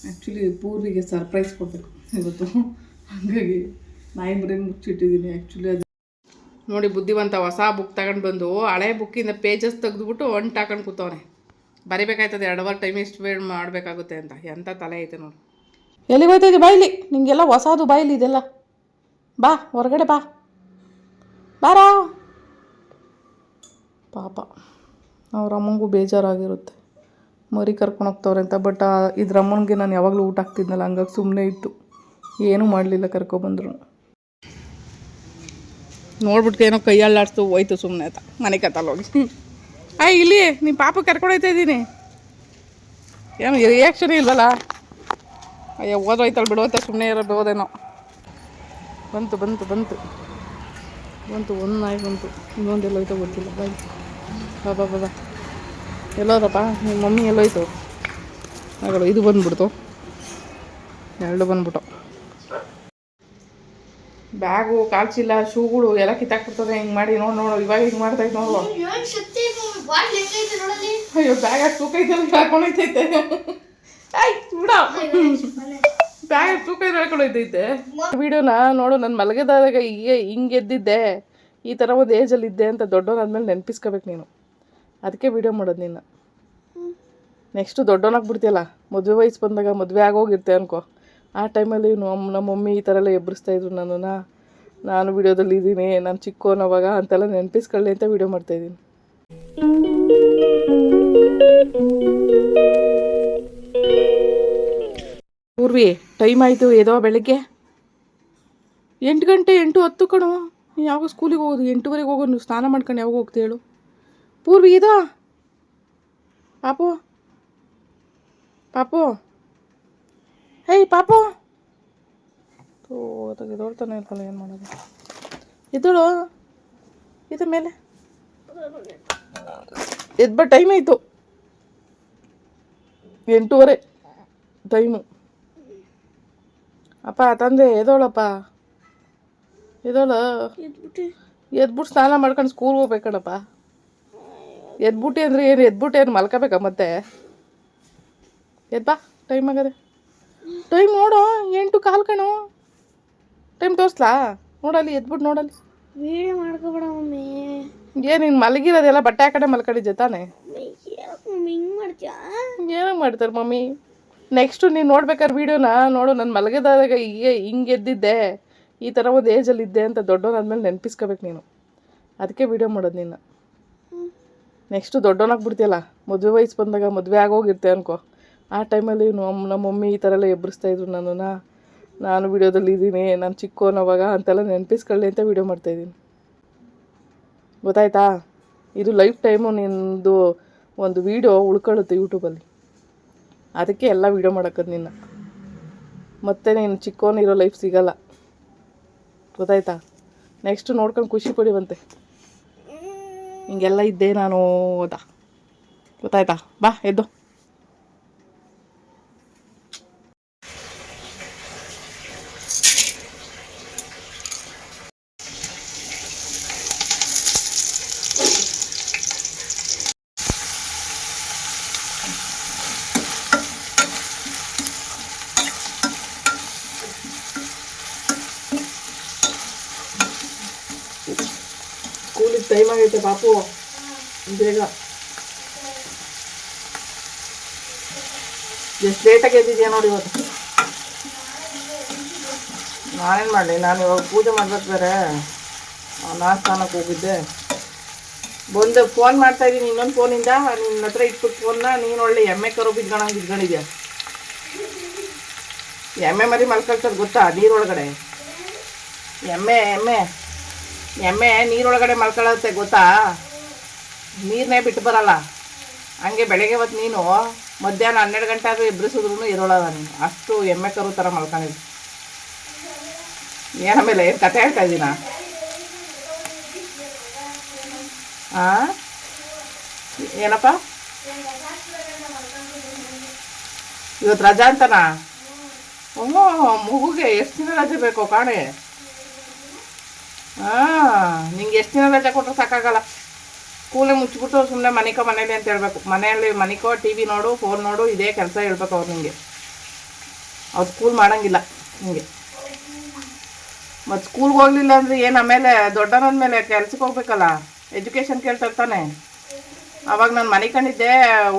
Actually ಪೂರ್ವಿಗೆ surprise ಕೊಡಬೇಕು ಇವತ್ತು, ಹಾಗಾಗಿ ನಾಯಿ ಮರಿ ಮುಚ್ಚಿಟ್ಟಿದ್ದೀನಿ. ಆ್ಯಕ್ಚುಲಿ ಅದು ನೋಡಿ ಬುದ್ಧಿವಂತ ಹೊಸ ಬುಕ್ ತಗೊಂಡು ಬಂದು ಹಳೆ ಬುಕ್ಕಿಂದ ಪೇಜಸ್ ತೆಗೆದುಬಿಟ್ಟು ಒಂಟು ಹಾಕೊಂಡು ಕೂತವನೆ. ಬರಿಬೇಕಾಯ್ತದೆ 2 ಅವರ್ ಟೈಮ್ ಎಷ್ಟು ವೇಟ್ ಮಾಡಬೇಕಾಗುತ್ತೆ ಅಂತ. ಎಂಥ ತಲೆ ಐತೆ ನೋಡಿ. ಎಲ್ಲಿಗೆ ಹೋಯ್ತಾಯಿದ್ದೆ? ಬಾಯಿಲಿ ನಿಂಗೆಲ್ಲ ಹೊಸದು ಬಾಯಿಲಿ ಇದೆಲ್ಲ. ಬಾ ಹೊರಗಡೆ ಬಾ ಬಾರಾ. ಪಾಪ ಅವ್ರ ಅಮ್ಮಂಗೂ ಬೇಜಾರಾಗಿರುತ್ತೆ ಮರಿ ಕರ್ಕೊಂಡೋಗ್ತವ್ರೆ ಅಂತ. ಬಟ್ ಇದ್ರ ಅಮ್ಮನಿಗೆ ನಾನು ಯಾವಾಗಲೂ ಊಟ ಹಾಕ್ತಿದ್ನಲ್ಲ, ಹಂಗಾಗಿ ಸುಮ್ಮನೆ ಇತ್ತು, ಏನೂ ಮಾಡಲಿಲ್ಲ. ಕರ್ಕೊಬಂದರು ನೋಡ್ಬಿಟ್ಟು ಏನೋ ಕೈ ಅಲ್ಲಾಡ್ತು ಹೋಯ್ತು ಸುಮ್ಮನೆ ಆಯ್ತಾ ಮನೆ ಕತ್ತಲ್ಲೋಗಿ. ಇಲ್ಲಿ ನಿಮ್ಮ ಪಾಪ ಕರ್ಕೊಂಡೋಗ್ತಾ ಇದ್ದೀನಿ, ಏನು ರಿಯಾಕ್ಷನ್ ಇಲ್ವಲ್ಲ. ಅಯ್ಯೋ ಓದೋಯ್ತಾಳೆ ಬಿಡೋಯ್ತಾ, ಸುಮ್ಮನೆ ಇರೋದೇನೋ. ಬಂತು ಬಂತು ಬಂತು ಬಂತು ಒಂದು ನಾಯಿ ಬಂತು, ಇನ್ನೊಂದು ಎಲ್ಲೋಯ್ತೋ ಗೊತ್ತಿಲ್ಲ. ಬಾಯ್ ಬಾಬಾ ಬಾಬಾ ಎಲ್ಲೋದಪ್ಪ ನಿಮ್ಮ ಮಮ್ಮಿ ಎಲ್ಲೋಯ್ತು? ಆಗಲ್ಲ ಇದು ಬಂದುಬಿಡ್ತು, 2 ಬಂದ್ಬಿಟ್ಟು. ಬ್ಯಾಗು ಕಾಲ್ಚಿಲ್ಲ ಶೂಗಳು ಎಲ್ಲ ಕಿತ್ತಾಕ್ಬಿಡ್ತದೆ ಹಿಂಗೆ ಮಾಡಿ. ನೋಡು ಇವಾಗ ಹಿಂಗೆ ಮಾಡ್ತಾಯಿತ್ತು ನೋಡುವ. ಅಯ್ಯೋ ಬ್ಯಾಗ್ ಅಷ್ಟು ತೂಕ ಐತೆ ಹಾಕೊಂಡೈತೈತೆ. ಆಯ್ತು ಬಿಡ, ಬ್ಯಾಗ್ ತೂಕ ಇದು ಹೇಳ್ಕೊಂಡೈತೈತೆ. ವಿಡಿಯೋನ ನೋಡು, ನಾನು ಮಲಗಿದಾಗ ಹಿಂಗೆ ಎದ್ದಿದ್ದೆ, ಈ ಥರ ಒಂದು ಏಜಲ್ಲಿ ಇದ್ದೆ ಅಂತ ದೊಡ್ಡವನಾದ್ಮೇಲೆ ನೆನಪಿಸ್ಕೋಬೇಕು ನೀನು. ಅದಕ್ಕೆ ವಿಡಿಯೋ ಮಾಡೋದು ನಿನ್ನ. ನೆಕ್ಸ್ಟು ದೊಡ್ಡವನಾಗ್ಬಿಡ್ತೀಯಲ್ಲ, ಮದುವೆ ವಯಸ್ಸು ಬಂದಾಗ ಮದುವೆ ಆಗೋಗಿರ್ತೆ ಅನ್ಕೋ, ಆ ಟೈಮಲ್ಲಿ ನಮ್ಮ ಮಮ್ಮಿ ಈ ಥರ ಎಲ್ಲ ಎಬ್ಬರಿಸ್ತಾಯಿದ್ರು ನನ್ನನ್ನು, ನಾನು ವಿಡಿಯೋದಲ್ಲಿ ಇದ್ದೀನಿ, ನಾನು ಚಿಕ್ಕವನವಾಗ ಅಂತೆಲ್ಲ ನೆನಪಿಸ್ಕೊಳ್ಳಿ ಅಂತ ವಿಡಿಯೋ ಮಾಡ್ತಾಯಿದ್ದೀನಿ. ಪೂರ್ವಿ ಟೈಮ್ ಆಯಿತು, ಏದೋ ಬೆಳಗ್ಗೆ 8 ಗಂಟೆ 8:10 ಕಣೋ. ಯಾವಾಗ ಸ್ಕೂಲಿಗೆ ಹೋಗೋದು? 8:30 ಹೋಗೋದು. ನೀವು ಸ್ನಾನ ಮಾಡ್ಕೊಂಡು ಯಾವಾಗ ಹೋಗ್ತೀಯ ಹೇಳು? ಪೂರ್ವಿ ಇದೋ ಪಾಪು ಪಾಪು, ಹೇಯ್ ಪಾಪು, ಎದೋಳ್ತಾನೆ ಇರ್ತಾನೆ, ಏನು ಮಾಡೋದು? ಎದ್ದೋಳು, ಇದ್ರ ಮೇಲೆ ಎದ್ಬ. ಟೈಮ್ ಆಯಿತು 8:30 ಟೈಮು. ಅಪ್ಪ ತಂದೆ ಎದೋಳಪ್ಪ, ಎದೋಳು. ಎದ್ಬಿಟ್ಟು ಸ್ನಾನ ಮಾಡ್ಕೊಂಡು ಸ್ಕೂಲ್ಗೆ ಹೋಗ್ಬೇಕಣಪ್ಪ. ಎದ್ಬಿಟ್ಟು ಅಂದರೆ ಏನು? ಎದ್ಬಿಟ್ಟು ಏನು ಮಲ್ಕೋಬೇಕಾ ಮತ್ತೆ? ಎದ್ಬಾ, ಟೈಮ್ ಆಗದೆ. ಟೈಮ್ ನೋಡು 8:15 ಕಣು. ಟೈಮ್ ತೋರಿಸ್ಲಾ? ನೋಡಲ್ಲಿ ಎದ್ಬಿಟ್ಟು ನೋಡಲ್ಲಿ. ವೀಡಿಯೋ ಮಾಡ್ಕೊಬೇಡ ಮಮ್ಮಿ. ಏನು ನೀನು ಮಲಗಿರೋದೆಲ್ಲ ಬಟ್ಟೆ ಹಾಕಡೆ ಮಲ್ಕೊಂಡಿದ್ದೆ ತಾನೆ? ಹಿಂಗೆ ಮಾಡ್ತೀಯಾ? ಏನಕ್ಕೆ ಮಾಡ್ತಾರೆ ಮಮ್ಮಿ? ನೆಕ್ಸ್ಟು ನೀನು ನೋಡ್ಬೇಕಾದ್ರೆ ವೀಡಿಯೋನ ನೋಡು, ನಾನು ಮಲಗಿದಾಗ ಹಿಂಗೆ ಎದ್ದಿದ್ದೆ, ಈ ಥರ ಒಂದು ಏಜಲ್ಲಿ ಇದ್ದೆ ಅಂತ ದೊಡ್ಡವನಾದ್ಮೇಲೆ ನೆನಪಿಸ್ಕೋಬೇಕು ನೀನು. ಅದಕ್ಕೆ ವಿಡಿಯೋ ಮಾಡೋದು ನಿನ್ನ. ನೆಕ್ಸ್ಟು ದೊಡ್ಡವನಾಗ್ಬಿಡ್ತೀಯಲ್ಲ, ಮದುವೆ ವಯಸ್ಸು ಬಂದಾಗ ಮದುವೆ ಆಗೋಗಿರ್ತೆ ಅನ್ಕೋ, ಆ ಟೈಮಲ್ಲಿ ನಮ್ಮ ಮಮ್ಮಿ ಈ ಥರ ಎಲ್ಲ ಎಬ್ಬರಿಸ್ತಾಯಿದ್ರು ನನ್ನನ್ನು, ನಾನು ವಿಡಿಯೋದಲ್ಲಿ ಇದ್ದೀನಿ, ನಾನು ಚಿಕ್ಕವನವಾಗ ಅಂತೆಲ್ಲ ನೆನಪಿಸ್ಕೊಳ್ಳಿ ಅಂತ ವಿಡಿಯೋ ಮಾಡ್ತಾಯಿದ್ದೀನಿ. ಗೊತ್ತಾಯ್ತಾ? ಇದು ಲೈಫ್ ಟೈಮು ನಿನ್ನದು ಒಂದು ವೀಡಿಯೋ ಉಳ್ಕೊಳ್ಳುತ್ತೆ ಯೂಟ್ಯೂಬಲ್ಲಿ. ಅದಕ್ಕೆ ಎಲ್ಲ ವೀಡಿಯೋ ಮಾಡೋಕ್ಕದು ನಿನ್ನ. ಮತ್ತೆ ನೀನು ಚಿಕ್ಕವನಿರೋ ಲೈಫ್ ಸಿಗಲ್ಲ. ಗೊತ್ತಾಯ್ತಾ? ನೆಕ್ಸ್ಟು ನೋಡ್ಕೊಂಡು ಖುಷಿ ಪಡಿವಂತೆ, ಹಿಂಗೆಲ್ಲ ಇದ್ದೆ ನಾನು ಓದಾ. ಗೊತ್ತಾಯ್ತಾ? ಬಾ ಎದ್ದು. ಸ್ಕೂಲಿಗೆ ಟೈಮ್ ಆಗೈತೆ ಪಾಪು, ಬೇಗ. ಎಷ್ಟು ಲೇಟಾಗಿ ಎದ್ದಿದ್ಯಾ ನೋಡಿ ಇವತ್ತು. ನಾನೇನು ಮಾಡಲಿ, ನಾನು ಇವಾಗ ಪೂಜೆ ಮಾಡ್ಬೇಕು ಬೇರೆ. ನಾನು ಸ್ನಾನಕ್ಕೆ ಹೋಗಿದ್ದೆ, ಬಂದು ಫೋನ್ ಮಾಡ್ತಾಯಿದ್ದೀನಿ ಇನ್ನೊಂದು ಫೋನಿಂದ. ನಿನ್ನ ಹತ್ರ ಇಟ್ಬಿಟ್ಟು ಫೋನ್ನ ನೀನು ಒಳ್ಳೆ ಎಮ್ಮೆ ಕರು ಬಿದ್ಕೊಂಡಿದ್ಯಾ. ಎಮ್ಮೆ ಮರಿ ಮಲ್ಕೊಳ್ತದೆ ಗೊತ್ತಾ ನೀರೊಳಗಡೆ? ಎಮ್ಮೆ ಎಮ್ಮೆ ಎಮ್ಮೆ ನೀರೊಳಗಡೆ ಮಲ್ಕೊಳ್ಳುತ್ತೆ ಗೊತ್ತಾ? ನೀರನ್ನೇ ಬಿಟ್ಟು ಬರಲ್ಲ. ಹಂಗೆ ಬೆಳಗ್ಗೆ ಹೊತ್ತು ನೀನು ಮಧ್ಯಾಹ್ನ 12 ಗಂಟೆ ಆದರೂ ಎಬ್ಬರಿಸಿದ್ರು ಇರೋಳಲ್ಲ ನೀನು. ಅಷ್ಟು ಎಮ್ಮೆ ಕರು ಥರ ಮಲ್ಕೊಂಡಿದ್ದೆ. ಏನಮೇಲೆ ಏನು ಕತೆ ಹೇಳ್ತಾ ಇದ್ದೀನ? ಹಾಂ ಏನಪ್ಪ ಇವತ್ತು ರಜಾ ಅಂತನಾ? ಹ್ಞೂ, ಮಗುಗೆ ಎಷ್ಟು ದಿನ ರಜೆ ಬೇಕು ಕಾಣೆ? ನಿಂಗೆ ಎಷ್ಟು ದಿನ ರಜೆ ಕೊಟ್ಟರು ಸಾಕಾಗಲ್ಲ. ಸ್ಕೂಲೇ ಮುಚ್ಚಿಬಿಟ್ಟು ಸುಮ್ಮನೆ ಮನೇಲಿ ಅಂತ ಹೇಳ್ಬೇಕು. ಮನೆಯಲ್ಲಿ ಟಿ ವಿ ನೋಡು, ಫೋನ್ ನೋಡು, ಇದೇ ಕೆಲಸ ಹೇಳ್ಬೇಕು ಅವ್ರು ನಿಂಗೆ. ಅವ್ರು ಸ್ಕೂಲ್ ಮಾಡೋಂಗಿಲ್ಲ ಹಿಂಗೆ. ಮತ್ತು ಸ್ಕೂಲ್ಗೆ ಹೋಗ್ಲಿಲ್ಲ ಅಂದರೆ ಏನು ಆಮೇಲೆ ದೊಡ್ಡವನ ಮೇಲೆ ಕೆಲ್ಸಕ್ಕೆ ಹೋಗ್ಬೇಕಲ್ಲ, ಎಜುಕೇಷನ್ ಕೇಳ್ತಾರೆ ತಾನೆ. ಅವಾಗ ನಾನು ಮನೆ ಕಂಡಿದ್ದೆ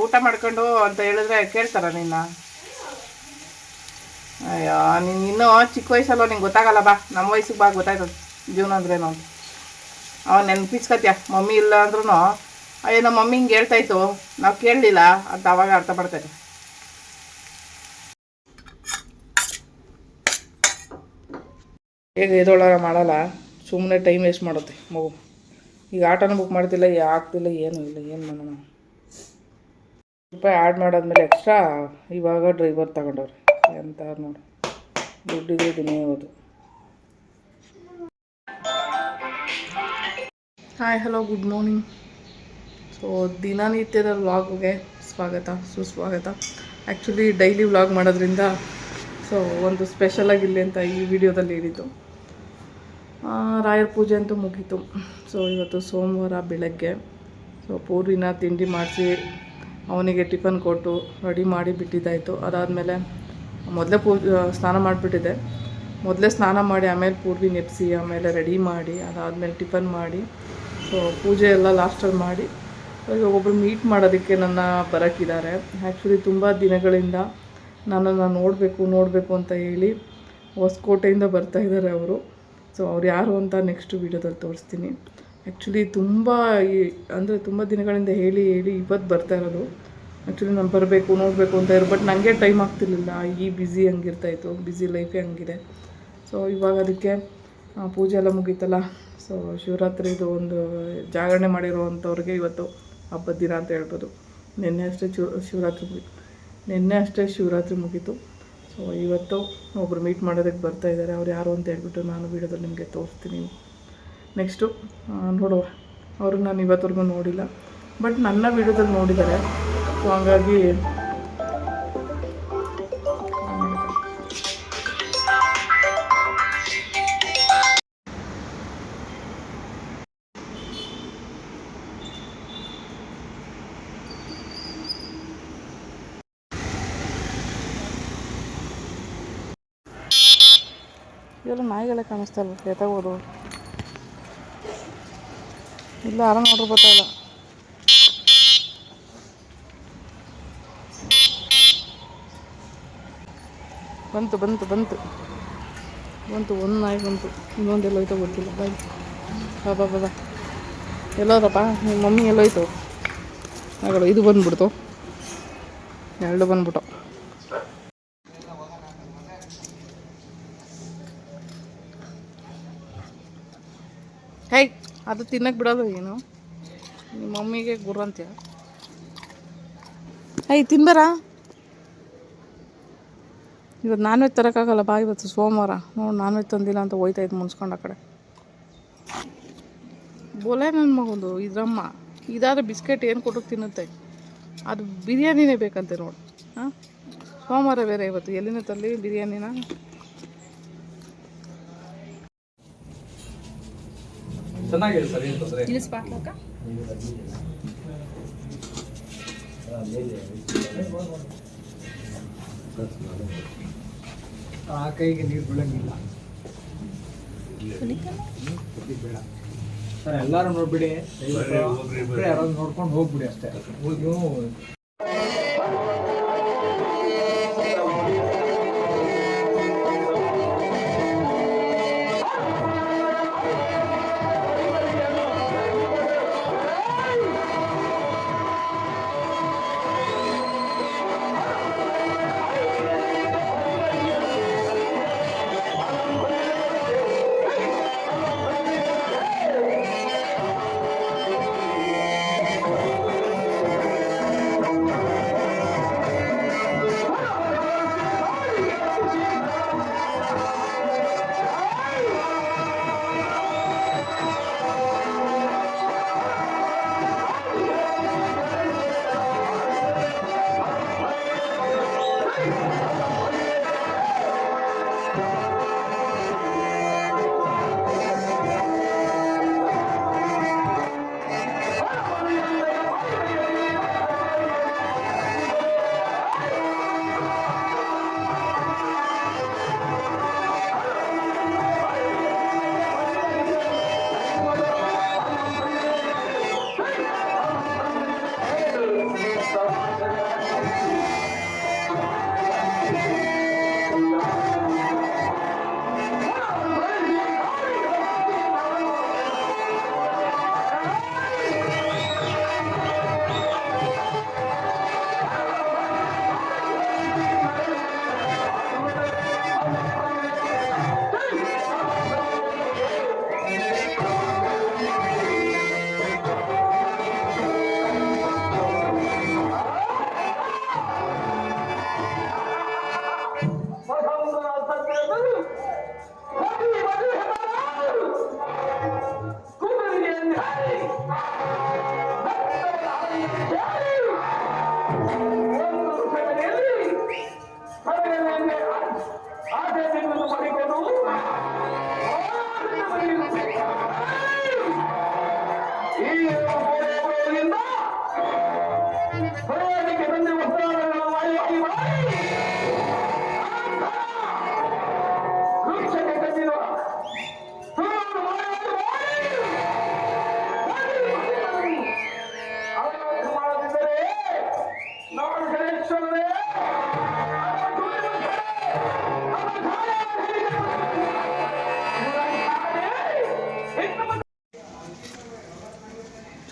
ಊಟ ಮಾಡ್ಕೊಂಡು ಅಂತ ಹೇಳಿದ್ರೆ ಕೇಳ್ತಾರ ನಿನ್ನ? ಅಯ್ಯೋ ನೀನು ಇನ್ನೂ ಚಿಕ್ಕ ವಯಸ್ಸಲ್ಲೋ ನಿಂಗೆ ಗೊತ್ತಾಗಲ್ಲ. ಬಾ ನಮ್ಮ ವಯಸ್ಸಿಗೆ ಬಾ, ಗೊತ್ತಾಯ್ತದೆ ಜೀವನ ಅಂದ್ರೇನು ಅಂತ. ಅವನು ನೆನ್ಪಿಸ್ಕತ್ಯ ಮಮ್ಮಿ ಇಲ್ಲ ಅಂದ್ರೂ ಅಯ್ಯೋ ನಮ್ಮ ಮಮ್ಮಿ ಹಿಂಗೆ ಹೇಳ್ತಾಯಿತ್ತು ನಾವು ಕೇಳಲಿಲ್ಲ ಅಂತ ಅವಾಗ ಅರ್ಥ ಪಡ್ತಾರೆ. ಹೇಗೆ ಎದೊಳಾರ ಮಾಡಲ್ಲ, ಸುಮ್ಮನೆ ಟೈಮ್ ವೇಸ್ಟ್ ಮಾಡುತ್ತೆ ಮಗು. ಈಗ ಆಟೋನ ಬುಕ್ ಮಾಡ್ತಿಲ್ಲ, ಆಗ್ತಿಲ್ಲ, ಏನೂ ಇಲ್ಲ, ಏನು ಮಾಡೋಣ. ರೂಪಾಯಿ ಆ್ಯಡ್ ಮಾಡಾದ್ಮೇಲೆ ಎಕ್ಸ್ಟ್ರಾ ಇವಾಗ ಡ್ರೈವರ್ ತಗೊಂಡವ್ರೆ ಎಂತ ನೋಡಿ, ದುಡ್ಡಿಗೆ ದಿನೇ ಹೋದು. Hi hello good morning. So ದಿನನಿತ್ಯದ ವ್ಲಾಗ್ಗೆ ಸ್ವಾಗತ ಸುಸ್ವಾಗತ. ಆ್ಯಕ್ಚುಲಿ ಡೈಲಿ ವ್ಲಾಗ್ ಮಾಡೋದ್ರಿಂದ ಸೊ ಒಂದು ಸ್ಪೆಷಲಾಗಿರಲಿ ಅಂತ ಈ ವಿಡಿಯೋದಲ್ಲಿ ಹೇಳಿದ್ದು. ರಾಯರ ಪೂಜೆ ಅಂತೂ ಮುಗೀತು. ಸೊ ಇವತ್ತು ಸೋಮವಾರ ಬೆಳಗ್ಗೆ ಸೊ ಪೂರಿನ ತಿಂಡಿ ಮಾಡಿಸಿ ಅವನಿಗೆ ಟಿಫನ್ ಕೊಟ್ಟು ರೆಡಿ ಮಾಡಿ ಬಿಟ್ಟಿದ್ದಾಯಿತು. ಅದಾದಮೇಲೆ ಮೊದಲೇ ಸ್ನಾನ ಮಾಡಿಬಿಟ್ಟಿದ್ದೆ. ಮೊದಲೇ ಸ್ನಾನ ಮಾಡಿ ಆಮೇಲೆ ಪೂರ್ವಿ ನೆಪ್ಸಿ ಆಮೇಲೆ ರೆಡಿ ಮಾಡಿ ಅದಾದಮೇಲೆ ಟಿಫನ್ ಮಾಡಿ ಸೊ ಪೂಜೆ ಎಲ್ಲ ಲಾಸ್ಟಲ್ಲಿ ಮಾಡಿ ಈಗ ಒಬ್ಬರು ಮೀಟ್ ಮಾಡೋದಕ್ಕೆ ನನ್ನ ಬರೋಕ್ಕಿದ್ದಾರೆ. ಆ್ಯಕ್ಚುಲಿ ತುಂಬ ದಿನಗಳಿಂದ ನನ್ನನ್ನು ನೋಡಬೇಕು ಅಂತ ಹೇಳಿ ಹೊಸಕೋಟೆಯಿಂದ ಬರ್ತಾಯಿದ್ದಾರೆ ಅವರು. ಸೊ ಅವ್ರು ಯಾರು ಅಂತ ನೆಕ್ಸ್ಟ್ ವೀಡಿಯೋದಲ್ಲಿ ತೋರಿಸ್ತೀನಿ. ಆ್ಯಕ್ಚುಲಿ ತುಂಬ ದಿನಗಳಿಂದ ಹೇಳಿ ಇವತ್ತು ಬರ್ತಾ ಇರೋದು. ಆ್ಯಕ್ಚುಲಿ ನಾನು ನೋಡಬೇಕು ಅಂತ ಇರೋ, ಬಟ್ ನನಗೆ ಟೈಮ್ ಆಗ್ತಿರ್ಲಿಲ್ಲ. ಈ ಬ್ಯುಸಿ ಹಂಗಿರ್ತಾಯಿತ್ತು, ಬ್ಯುಸಿ ಲೈಫೇ ಹಂಗಿದೆ. ಸೊ ಇವಾಗ ಅದಕ್ಕೆ ಪೂಜೆ ಎಲ್ಲ ಮುಗೀತಲ್ಲ. ಸೊ ಶಿವರಾತ್ರಿದು ಒಂದು ಜಾಗರಣೆ ಮಾಡಿರೋವಂಥವ್ರಿಗೆ ಇವತ್ತು ಹಬ್ಬದ ದಿನ ಅಂತ ಹೇಳ್ಬೋದು. ನಿನ್ನೆ ಅಷ್ಟೇ ಶಿವರಾತ್ರಿ ಮುಗೀತು. ಸೊ ಇವತ್ತು ಒಬ್ಬರು ಮೀಟ್ ಮಾಡೋದಕ್ಕೆ ಬರ್ತಾಯಿದ್ದಾರೆ. ಅವ್ರು ಯಾರು ಅಂತ ಹೇಳ್ಬಿಟ್ಟು ನಾನು ವೀಡಿಯೋದಲ್ಲಿ ನಿಮಗೆ ತೋರಿಸ್ತೀನಿ. ನೆಕ್ಸ್ಟು ನೋಡುವ. ಅವ್ರಿಗೆ ನಾನು ಇವತ್ತವರೆಗೂ ನೋಡಿಲ್ಲ, ಬಟ್ ನನ್ನ ವೀಡಿಯೋದಲ್ಲಿ ನೋಡಿದ್ದಾರೆ. ಸೊ ಹಂಗಾಗಿ ಇವೆಲ್ಲ ನಾಯಿಗಳೇ ಕಾಣಿಸ್ತಲ್ಲ, ಎತ್ತಾಗೋದು ಇಲ್ಲ. ಆರಾಮ ನೋಡ್ರಿ ಗೊತ್ತಾಯಿಲ್ಲ. ಬಂತು ಒಂದು ನಾಯಿ ಬಂತು. ಇನ್ನೊಂದು ಎಲ್ಲೋಯ್ತೋ ಗೊತ್ತಿಲ್ಲ. ಬಾಯ್ ಬಾ ಎಲ್ಲೋದಪ್ಪ ನಿಮ್ಮ ಮಮ್ಮಿ ಎಲ್ಲೋಯ್ತು? ಹಾಗಲ್ಲ ಇದು ಬಂದ್ಬಿಡ್ತು, ಎರಡು ಬಂದ್ಬಿಟ್ಟು. ಹೇ ಅದು ತಿನ್ನಕ್ಕೆ ಬಿಡೋದು ಏನು? ನಿಮ್ಮ ಮಮ್ಮಿಗೆ ಗುರ್ರ ಅಂತೀಯ? ತಿನ್ಬೇರ. ಇವತ್ತು ನಾನ್ ವೆಜ್ ತರೋಕ್ಕಾಗಲ್ಲ ಬಾ, ಇವತ್ತು ಸೋಮವಾರ. ನೋಡಿ ನಾನ್ ವೆಜ್ ತಂದಿಲ್ಲ ಅಂತ ಹೋಯ್ತಾಯಿತ್ತು ಮುನ್ಸ್ಕೊಂಡು ಆ ಕಡೆ. ಬೋಲೆ ನನ್ನ ಮಗಂದು ಇದ್ರಮ್ಮ. ಇದಾದರೆ ಬಿಸ್ಕೆಟ್ ಏನು ಕೊಟ್ಟು ತಿನ್ನುತ್ತೆ, ಅದು ಬಿರಿಯಾನಿನೇ ಬೇಕಂತೆ ನೋಡಿ. ಹಾಂ, ಸೋಮವಾರ ಬೇರೆ ಇವತ್ತು, ಎಲ್ಲಿನ ತರಲಿ ಬಿರಿಯಾನಿನ? ಆ ಕೈಗೆ ನೀರು ಬೀಳಂಗಿಲ್ಲ ಬೇಡ ಸರ್. ಎಲ್ಲರೂ ನೋಡ್ಬಿಡಿ, ಯಾರಾದ್ರು ನೋಡ್ಕೊಂಡು ಹೋಗ್ಬಿಡಿ ಅಷ್ಟೇ.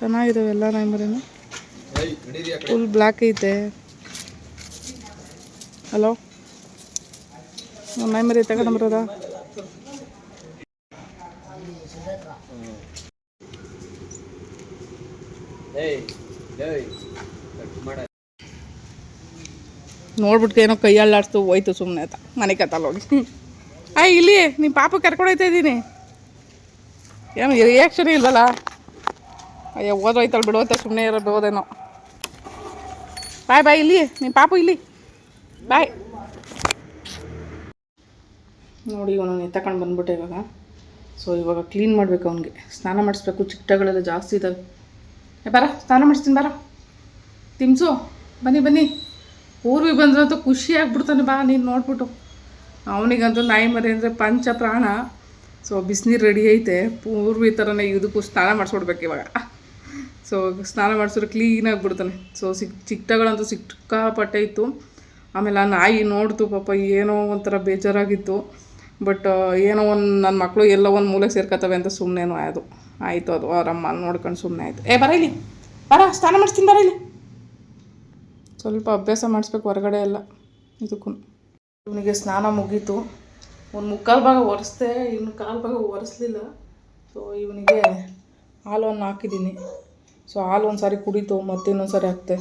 ಚೆನ್ನಾಗಿದ್ದಾವೆ ಎಲ್ಲ ನಾಯಿ ಮರಿನೂ. ಫುಲ್ ಬ್ಲ್ಯಾಕ್ ಐತೆ. ಹಲೋ, ನಾಯಿ ಮರಿ ತಗೊಂಡ್ಬರೋದ? ನೋಡ್ಬಿಟ್ಟು ಏನೋ ಕೈ ಅಳ್ಳಾಡ್ತು ಹೋಯ್ತು ಸುಮ್ಮನೆ ಆಯ್ತಾ ಮನೆ ಕತ್ತಲ್ಲ ಹೋಗಿ. ಇಲ್ಲಿ ನಿಮ್ಮ ಪಾಪ ಕರ್ಕೊಂಡೋಯ್ತಾ ಇದ್ದೀನಿ. ಏನು ರಿಯಾಕ್ಷನ್ ಇಲ್ವಲ್ಲ? ಅಯ್ಯೋ ಓದೋಯ್ತಲ್ಲ ಬಿಡೋಯ್ತಾ ಸುಮ್ಮನೆ ಇರೋದೇನೋ. ಬಾಯ್ ಬಾಯ್, ಇಲ್ಲಿ ನಿಮ್ಮ ಪಾಪು ಇಲ್ಲಿ ಬಾಯ್. ನೋಡಿ ಅವನು ತಗೊಂಡು ಬಂದ್ಬಿಟ್ಟೆ ಇವಾಗ. ಸೊ ಇವಾಗ ಕ್ಲೀನ್ ಮಾಡಬೇಕು ಅವನಿಗೆ, ಸ್ನಾನ ಮಾಡಿಸ್ಬೇಕು. ಚಿಟ್ಟಗಳೆಲ್ಲ ಜಾಸ್ತಿ ಇದ್ದಾವೆ. ಬರ ಸ್ನಾನ ಮಾಡಿಸ್ತೀನಿ, ಬರ ತಿಮ್ಸು, ಬನ್ನಿ. ಊರ್ವಿ ಬಂದ್ರಂತೂ ಖುಷಿ ಆಗ್ಬಿಡ್ತಾನೆ. ಬಾ ನೀನು ನೋಡ್ಬಿಟ್ಟು. ಅವನಿಗಂತೂ ನಾಯಿ ಮರಿ ಅಂದರೆ ಪಂಚ ಪ್ರಾಣ. ಸೊ ಬಿಸಿನೀರು ರೆಡಿ ಐತೆ. ಪೂರ್ವಿ ಥರನೇ ಇದಕ್ಕೂ ಸ್ನಾನ ಮಾಡಿಸ್ಬಿಡ್ಬೇಕು ಇವಾಗ. ಸೊ ಸ್ನಾನ ಮಾಡಿಸಿದ್ರೆ ಕ್ಲೀನಾಗಿಬಿಡ್ತಾನೆ. ಸೊ ಚಿಟ್ಟಗಳಂತೂ ಸಿಕ್ಕಾಪಟ್ಟೆ ಇತ್ತು. ಆಮೇಲೆ ಆ ನಾಯಿ ನೋಡ್ತು ಪಾಪ, ಏನೋ ಒಂಥರ ಬೇಜಾರಾಗಿತ್ತು. ಬಟ್ ಏನೋ ಒಂದು ನನ್ನ ಮಕ್ಕಳು ಎಲ್ಲೋ ಒಂದು ಮೂಲೆಗೆ ಸೇರ್ಕೊತವೆ ಅಂತ ಸುಮ್ಮನೆನೂ ಆಯಿತು. ಅದು ಅವರಮ್ಮ ನೋಡ್ಕೊಂಡು ಸುಮ್ಮನೆ ಆಯಿತು. ಬರ ಇಲ್ಲಿ, ಬರ ಸ್ನಾನ ಮಾಡಿಸ್ತೀನಿ, ಬರ ಇಲ್ಲಿ. ಸ್ವಲ್ಪ ಅಭ್ಯಾಸ ಮಾಡಿಸ್ಬೇಕು ಹೊರಗಡೆ ಎಲ್ಲ ಇದಕ್ಕೂ. ಇವನಿಗೆ ಸ್ನಾನ ಮುಗೀತು. ಒಂದು ಮುಕ್ಕಾಲು ಭಾಗ ಒರೆಸ್ದೆ, ಇನ್ನು ಕಾಲು ಭಾಗ ಒರೆಸ್ಲಿಲ್ಲ. ಸೊ ಇವನಿಗೆ ಹಾಲನ್ನು ಹಾಕಿದ್ದೀನಿ. ಸೊ ಹಾಲು ಒಂದು ಸಾರಿ ಕುಡಿತು, ಮತ್ತೆ ಇನ್ನೊಂದು ಸಾರಿ ಹಾಕ್ತೆ.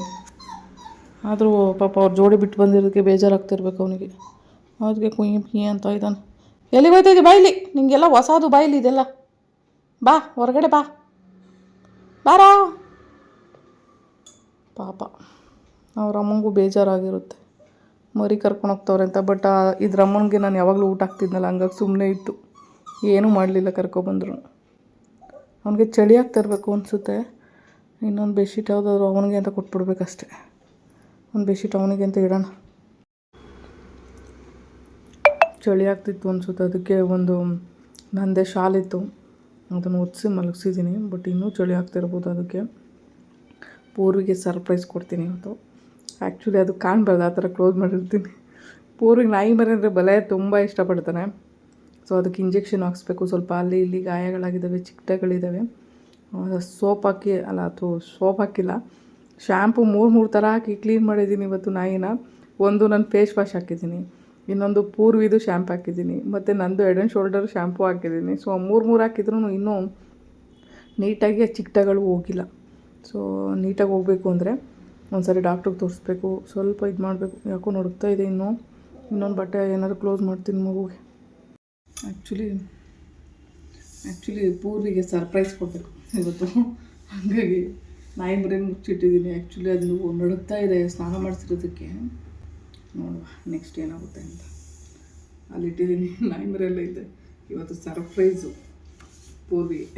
ಆದರೂ ಪಾಪ ಅವ್ರು ಜೋಡಿ ಬಿಟ್ಟು ಬಂದಿರೋದಕ್ಕೆ ಬೇಜಾರಾಗ್ತಿರ್ಬೇಕು ಅವನಿಗೆ. ಅದಕ್ಕೆ ಕುಯ್ಯಿ ಅಂತ ಇದ್ದಾನೆ. ಎಲ್ಲಿಗೆ ಹೋಯ್ತಾಯಿದ್ದೆ? ಬಾಯಿಲಿ, ನಿಮಗೆಲ್ಲ ಹೊಸದು ಬಾಯಿಲಿ ಇದೆಲ್ಲ. ಬಾ ಹೊರಗಡೆ ಬಾ, ಬಾರ. ಪಾಪ ಅವ್ರ ಅಮ್ಮಂಗೂ ಬೇಜಾರಾಗಿರುತ್ತೆ, ಮರಿ ಕರ್ಕೊಂಡು ಹೋಗ್ತವ್ರೆ ಅಂತ. ಬಟ್ ಇದ್ರ ಅಮ್ಮನಿಗೆ ನಾನು ಯಾವಾಗಲೂ ಊಟ ಹಾಕ್ತಿದ್ನಲ್ಲ, ಹಂಗಾಗಿ ಸುಮ್ಮನೆ ಇತ್ತು, ಏನೂ ಮಾಡಲಿಲ್ಲ ಕರ್ಕೊಬಂದ್ರು. ಅವನಿಗೆ ಚಳಿ ಆಗ್ತಿರ್ಬೇಕು ಅನಿಸುತ್ತೆ. ಇನ್ನೊಂದು ಬೆಡ್ಶೀಟ್ ಯಾವುದಾದ್ರು ಅವನಿಗೆ ಅಂತ ಕೊಟ್ಬಿಡ್ಬೇಕಷ್ಟೆ. ಒಂದು ಬೆಡ್ಶೀಟ್ ಅವನಿಗೆ ಅಂತ ಇಡೋಣ. ಚಳಿ ಆಗ್ತಿತ್ತು ಅನಿಸುತ್ತೆ, ಅದಕ್ಕೆ ಒಂದು ನನ್ನದೇ ಶಾಲಿತ್ತು, ಅದನ್ನು ಒದಿಸಿ ಮಲಗಿಸಿದ್ದೀನಿ. ಬಟ್ ಇನ್ನೂ ಚಳಿ ಆಗ್ತಿರ್ಬೋದು, ಅದಕ್ಕೆ ಪೂರ್ವಿಗೆ ಸರ್ಪ್ರೈಸ್ ಕೊಡ್ತೀನಿ ಇವತ್ತು. ಆ್ಯಕ್ಚುಲಿ ಅದು ಕಾಣಬಾರ್ದು, ಆ ಥರ ಕ್ಲೋಸ್ ಮಾಡಿರ್ತೀನಿ. ಪೂರ್ವಿಗೆ ನಾಯಿ ಮರಿ ಅಂದರೆ ಬಲೆ ತುಂಬ ಇಷ್ಟಪಡ್ತಾನೆ. ಸೊ ಅದಕ್ಕೆ ಇಂಜೆಕ್ಷನ್ ಹಾಕ್ಸ್ಬೇಕು. ಸ್ವಲ್ಪ ಅಲ್ಲಿ ಇಲ್ಲಿ ಗಾಯಗಳಾಗಿದ್ದಾವೆ, ಚಿಟ್ಟಗಳಿದ್ದಾವೆ. ಸೋಪ್ ಹಾಕಿಲ್ಲ, ಶ್ಯಾಂಪು ಮೂರು ಥರ ಹಾಕಿ ಕ್ಲೀನ್ ಮಾಡಿದ್ದೀನಿ ಇವತ್ತು ನಾಯಿನ. ಒಂದು ನಾನು ಫೇಸ್ ವಾಶ್ ಹಾಕಿದ್ದೀನಿ, ಇನ್ನೊಂದು ಪೂರ್ವಿದು ಶ್ಯಾಂಪು ಹಾಕಿದ್ದೀನಿ, ಮತ್ತು ನಂದು ಹೆಡ್ ಆ್ಯಂಡ್ ಶೋಲ್ಡರ್ ಶ್ಯಾಂಪು ಹಾಕಿದ್ದೀನಿ. ಸೊ ಮೂರು ಹಾಕಿದ್ರೂ ಇನ್ನೂ ನೀಟಾಗಿ ಚಿಟ್ಟಗಳು ಹೋಗಿಲ್ಲ. ಸೊ ನೀಟಾಗಿ ಹೋಗಬೇಕು ಅಂದರೆ ಒಂದು ಸಾರಿ ಡಾಕ್ಟ್ರಿಗೆ ತೋರಿಸ್ಬೇಕು. ಸ್ವಲ್ಪ ಇದು ಮಾಡಬೇಕು, ಯಾಕೋ ನಡುಗ್ತಾ ಇದೆ. ಇನ್ನೊಂದು ಬಟ್ಟೆ ಏನಾದರೂ ಕ್ಲೋಸ್ ಮಾಡ್ತೀನಿ ಮಗುಗೆ. ಆ್ಯಕ್ಚುಲಿ ಪೂರ್ವಿಗೆ ಸರ್ಪ್ರೈಸ್ ಕೊಡಬೇಕು ಇವತ್ತು, ಹಾಗಾಗಿ ನಾಯಿ ಮರಿ ಮುಚ್ಚಿಟ್ಟಿದ್ದೀನಿ. ಆ್ಯಕ್ಚುಲಿ ಅದು ನಡುಗ್ತಾ ಇದೆ ಸ್ನಾನ ಮಾಡಿಸಿರೋದಕ್ಕೆ. ನೋಡುವ ನೆಕ್ಸ್ಟ್ ಏನಾಗುತ್ತೆ ಅಂತ ಅಲ್ಲಿಟ್ಟಿದ್ದೀನಿ. ನಾಯಿ ಮರಿ ಎಲ್ಲ ಇದೆ ಇವತ್ತು ಸರ್ಪ್ರೈಸು ಪೂರ್ವಿಗೆ.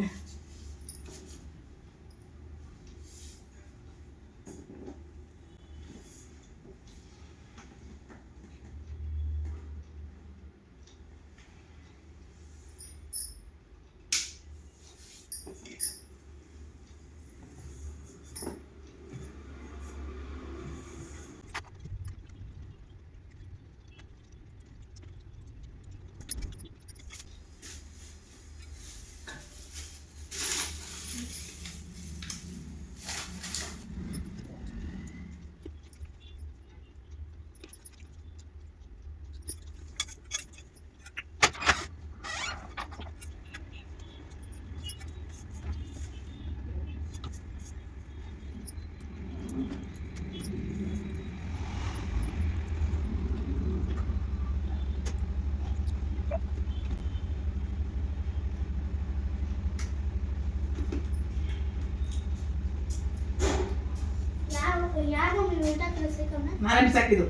ನಾನೇ ಬಿಸಾಕಿದ್ದು,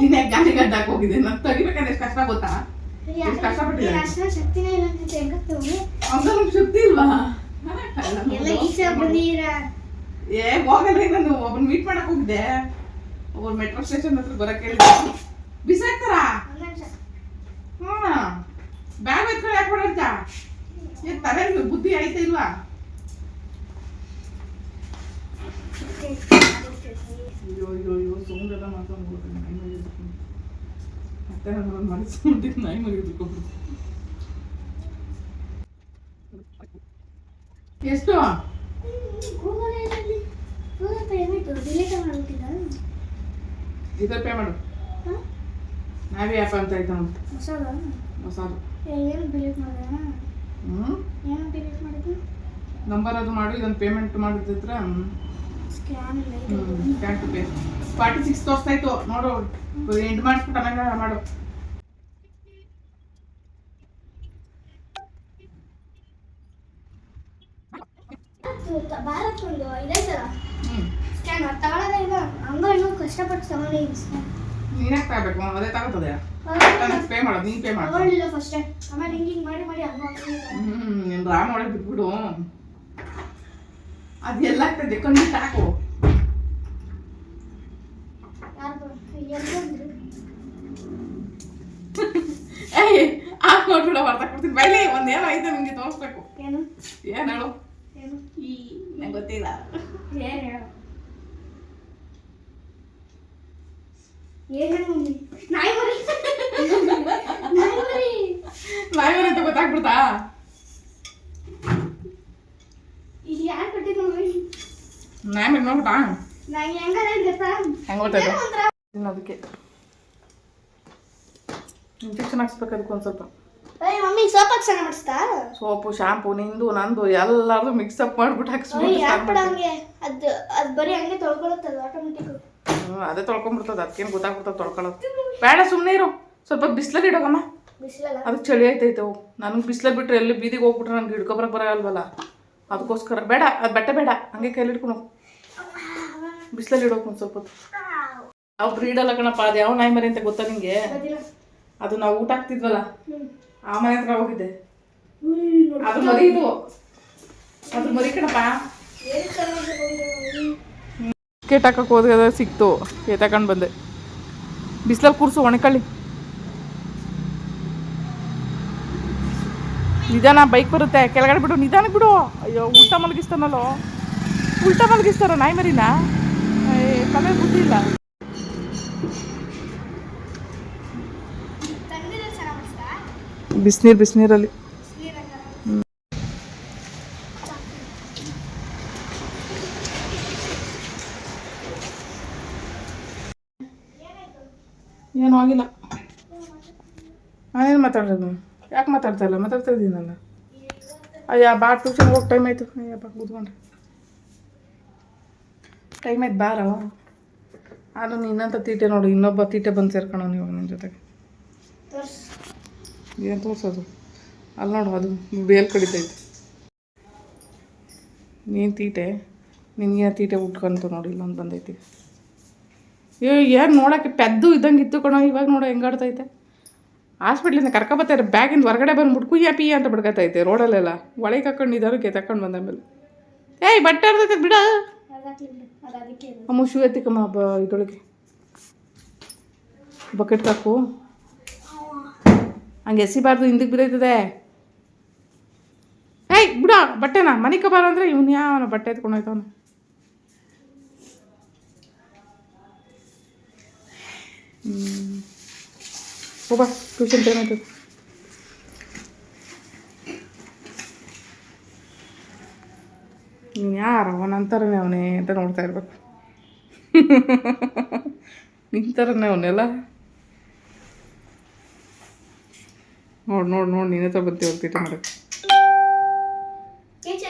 ನೀನೇ ಗಾಡಿ ಗಡ್ಡಾಕ್ ಹೋಗಿದೆ. ನಾನು ತೆಗಿಬೇಕಂದ್ರೆ ಎಷ್ಟು ಕಷ್ಟ ಗೊತ್ತಾ? ಎಷ್ಟು ಕಷ್ಟಪಟ್ಟಿದ್ದೆ. ಶಕ್ತಿ ಇಲ್ವಾ? ಹೋಗಲ್ರಿ, ನಾನು ಒಬ್ಬನ ಮೀಟ್ ಮಾಡಕ್ ಹೋಗಿದ್ದೆ. ಒಬ್ಬರು ಮೆಟ್ರೋ ಸ್ಟೇಷನ್ ಹತ್ರ ಬರಕ್ ಹೇಳಿದ್ದೆ. ಬಿಸಾಕ್ತಾರ? ಬ್ಯಾಗ್ ಎತ್ಕೊಂಡು ಯಾಕೆ ಹೊಡಾಡ್ತಾ? ಏನ್ ತಲೆ ಬುದ್ಧಿ ಆಯ್ತಾ ಇಲ್ವಾ? ಅಯ್ಯೋ ಸೌಂಡೆಲ್ಲ ಮಾತಾಡ್ಬಿಡ್ತೀನಿ. ನಾಯಿ ಮರಿ ಎದ್ಕೊಂಡು ಮತ್ತೆ ನಾನು ಮಾಡಿಸ್ಬಿಟ್ಟು ನಾಯಿ ಮರಿ ಎದ್ಕೊಂಡ್ಬಿಡ್ತೀನಿ. ಎಷ್ಟು ಏನಾಯ್ತು ಡಿಲೀಟ್ ಮಾಡ್ಬಿಟ್ಟಿದ್ದ ಇದ್ರ ಪೇ ಮಾಡು ನಾವೇ ಆ್ಯಪ್ ಅಂತ ಆಯ್ತು ನೋಡಿ ಹೊಸದು ಏನು ಡಿಲೀಟ್ ಮಾಡಿದೆ ಹ್ಞೂ ಏನು ಡಿಲೀಟ್ ಮಾಡಿದ್ದು ನಂಬರ್ ಅದು ಮಾಡಿ ಇದೊಂದು ಪೇಮೆಂಟ್ ಮಾಡಿದ್ರೆ ಸ್ಕ್ಯಾನ್ ಇಲ್ಲ ಸ್ಕ್ಯಾನ್ ಟು ಪೇ 46 ತೋರಿಸ್ತಾಯಿತ್ತು ನೋಡು ಎಂಡ್ ಮಾಡಿಸ್ಬಿಟ್ಟು ಆಮೇಲೆ ಮಾಡು ಭಾರತ್ ಒಂದು ಇದೈತಲ್ಲ ಹ್ಞೂ ಸ್ಕ್ಯಾನ್ ತಗೊಳ್ಳೋದೇ ಇಲ್ಲ ಹಂಗ ಇನ್ನೂ ಕಷ್ಟಪಟ್ಟು ತಗೊಂಡು ಸ್ಕ್ಯಾನ್ ನೀನಾಗ ತಗೋಬೇಕು ಅದೇ ತಗೋತದೆ ಪೇ ಮಾಡೋದು ನೀನು ಪೇ ಮಾಡು ತಗೊಳ್ಳಿಲ್ಲ ಫಸ್ಟೇ ಆಮೇಲೆ ಹಿಂಗೆ ಮಾಡಿ ಮಾಡಿ ಹಂಗ ನೀನು ರಾಮ್ ಒಳಗೆ ಬಿಟ್ಬಿಡು ಅದು ಎಲ್ಲ ಆಗ್ತದೆ ಕಣ್ಣು ಹಾಕು ಯಾರು ಎಲ್ಲಂದ್ರು ಏಯ್ ಆಫ್ ನೋಡ್ಬಿಡ ಬರ್ತಾಕ್ಬಿಡ್ತೀನಿ ಬೈಲಿ ಒಂದು ಏನೋ ಐತೆ ನಿಮಗೆ ತೋರಿಸ್ಬೇಕು ಏನು ಏನು ಹೇಳು ಏನು ನಂಗೆ ಗೊತ್ತಿಲ್ಲ ಏನು ಹೇಳು ಏನು ಮಮ್ಮಿ ನಾಯಿ ಮರಿ ನಾಯಿ ಮರಿ ನಾಯಿ ಅಂತ ಗೊತ್ತಾಗ್ಬಿಡ್ತಾ ಇದು ಯಾರು ಕೊಟ್ಟಿದ್ದು ಮಮ್ಮಿ ನಾಯಿ ಮೇಲೆ ನೋಡ್ಬಿಟ್ಟಾ ನಂಗೆ ಹೆಂಗಾರ ಗೊತ್ತಾ ಹೆಂಗೆ ಗೊತ್ತಾಯ್ತು ಅದಕ್ಕೆ ಇಂಜೆಕ್ಷನ್ ಹಾಕ್ಸ್ಬೇಕು ಅದಕ್ಕೆ ಒಂದು ಸ್ವಲ್ಪ ಏಯ್ ಮಮ್ಮಿ ಸೋಪ್ ಹಾಕಿ ಸ್ನಾನ ಮಾಡಿಸ್ತಾ ಸೋಪು ಶಾಂಪು ನಿಂದು ನಂದು ಎಲ್ಲಾರ್ದು ಮಿಕ್ಸಪ್ ಮಾಡ್ಬಿಟ್ಟು ಯಾಕೆ ಹಾಕ್ಸ್ಬಿಟ್ಟು ಹಂಗೆ ಅದು ಬರೀ ಹಂಗೆ ತೊಳ್ಕೊಳುತ್ತಲ್ಲ ಆಟೋಮೆಟಿಕ್ ಅದೇ ತೊಳ್ಕೊಂಡ್ಬಿಡ್ತದೆ ಅದಕ್ಕೇನು ಗೊತ್ತಾಗ್ಬಿಡ್ತದೆ ತೊಳ್ಕೊಳ್ಳೋದು ಬೇಡ ಸುಮ್ಮನೆ ಇರು ಸ್ವಲ್ಪ ಬಿಸಿಲಲ್ಲಿ ಇಡೋಗಮ್ಮ ಬಿಸಿಲಲ್ಲ ಅದಕ್ಕೆ ಚಳಿ ಆಯ್ತೈತೆ ನನಗೆ ಬಿಸಿಲಲ್ಲಿ ಬಿಟ್ಟರೆ ಎಲ್ಲಿ ಬೀದಿಗೆ ಹೋಗ್ಬಿಟ್ರೆ ನಂಗೆ ಹಿಡ್ಕೊಬರಕ್ಕೆ ಬರಲ್ವಲ್ಲ ಅದಕ್ಕೋಸ್ಕರ ಬೇಡ ಅದು ಬಟ್ಟೆ ಬೇಡ ಹಂಗೆ ಕೈಲಿ ಹಿಡ್ಕೊಂಡು ಬಿಸಿಲಲ್ಲಿ ಇಡೋಕೆ ಒಂದು ಸ್ವಲ್ಪ ಹೊತ್ತು ಅವು ಬ್ರೀಡಲ್ಲ ಕಣಪ್ಪ ಅದು ಯಾವ ನಾಯಿ ಮರಿ ಅಂತ ಗೊತ್ತಾ ನಿಂಗೆ ಅದು ನಾವು ಊಟ ಹಾಕ್ತಿದ್ವಲ್ಲ ಆ ಮನೆ ಹತ್ರ ಹೋಗಿದ್ದೆ ಅದು ಮರಿ ಇದು ಅದು ಮರಿ ಕಣಪ್ಪ ಕೇಟ್ ಹಾಕಕ್ಕೆ ಹೋದಾಗ ಸಿಕ್ತು ತಗೊಂಡು ಬಂದೆ ಬಿಸಿಲಲ್ಲಿ ಕೂರ್ಸು ಒಣಕಳ್ಳಿ ನಿಧಾನ ಬೈಕ್ ಬರುತ್ತೆ ಕೆಳಗಡೆ ಬಿಡು ನಿಧಾನಕ್ಕೆ ಬಿಡು ಅಯ್ಯೋ ಉಲ್ಟಾ ಮಲಗಿಸ್ತಾರ ನಾಯಿ ಮರಿನ ತಲೆ ಬುದ್ಧಿ ಇಲ್ಲ ಬಿಸಿನೀರಲ್ಲಿ ಏನೂ ಆಗಿಲ್ಲ ನಾನೇನು ಮಾತಾಡೋದು ಯಾಕೆ ಮಾತಾಡ್ತಾ ಇದ್ದೀನಲ್ಲ ಅಯ್ಯ ಬಾ ಟ್ಯೂಷನ್ಗೆ ಹೋಗಿ ಟೈಮ್ ಆಯಿತು ಅಯ್ಯ ಬಾ ಕೂತ್ಕೊಂಡ್ರೆ ಟೈಮ್ ಆಯ್ತು ಬಾರೋ ಅದು ನಿನ್ನಂತ ತೀಟೆ ನೋಡು ಇನ್ನೊಬ್ಬ ತೀಟೆ ಬಂದು ಸೇರ್ಕೊಳ್ಳೋ ಇವಾಗ ನಿನ್ನ ಜೊತೆಗೆ ಏನು ತೋರಿಸೋದು ಅಲ್ಲಿ ನೋಡು ಅದು ಬೇಲ್ ಕಡಿತೈತೆ ನೀನು ತೀಟೆ ನಿನಗೆ ತೀಟೆ ಉಟ್ಕೊಂತು ನೋಡಿ ಇಲ್ಲೊಂದು ಬಂದೈತಿ ಏನು ನೋಡೋಕ್ಕೆ ಪೆದ್ದು ಇದ್ದಂಗೆ ಇತ್ತು ಕಣೋ ಇವಾಗ ನೋಡೋ ಹೆಂಗಾಡ್ತೈತೆ ಹಾಸ್ಪಿಟ್ಲಿಂದ ಕರ್ಕೊಬತ್ತಾರೆ ಬ್ಯಾಗಿಂದ ಹೊರಗಡೆ ಬಂದ್ಬಿಟ್ಟು ಕುಯ್ಯ ಪಿ ಅಂತ ಬಿಡ್ಕೊತೈತೆ ರೋಡಲ್ಲೆಲ್ಲ ಒಳಗೆ ಹಾಕೊಂಡಿದ್ದಾರು ತಗೊಂಡು ಬಂದ ಮೇಲೆ ಏಯ್ ಬಟ್ಟೆ ಇರ್ತೈತೆ ಬಿಡ ಅಮ್ಮ ಶೂ ಎತ್ತಿಕಮ್ಮ ಇದೊಳಗೆ ಬಕೆಟ್ ಹಾಕು ಹಂಗೆ ಎಸಿಬಾರ್ದು ಹಿಂದಕ್ಕೆ ಬಿದ್ದೈತದೆ ಏಯ್ ಬಿಡ ಬಟ್ಟೆನ ಮನೆಗೆ ಬಾರ ಅಂದರೆ ಇವ್ನು ಯಾವನ ಬಟ್ಟೆ ಎತ್ಕೊಂಡು ಹೋಯ್ತವನು ಹೋಗ ಟ್ಯೂಷನ್ ಟೈಮ್ ಆಯ್ತು ನೀನು ಯಾರು ಅವನಂತಾರನೇ ಅವನೇ ಅಂತ ನೋಡ್ತಾ ಇರ್ಬೇಕು ನಿಂತಾರನೇ ಅವನ್ನೆಲ್ಲ ನೋಡು ನೀನೇ ಹತ್ರ ಬರ್ತೀವಿ ತೀಟೆ ಮಾಡೋಕ್ಕೆ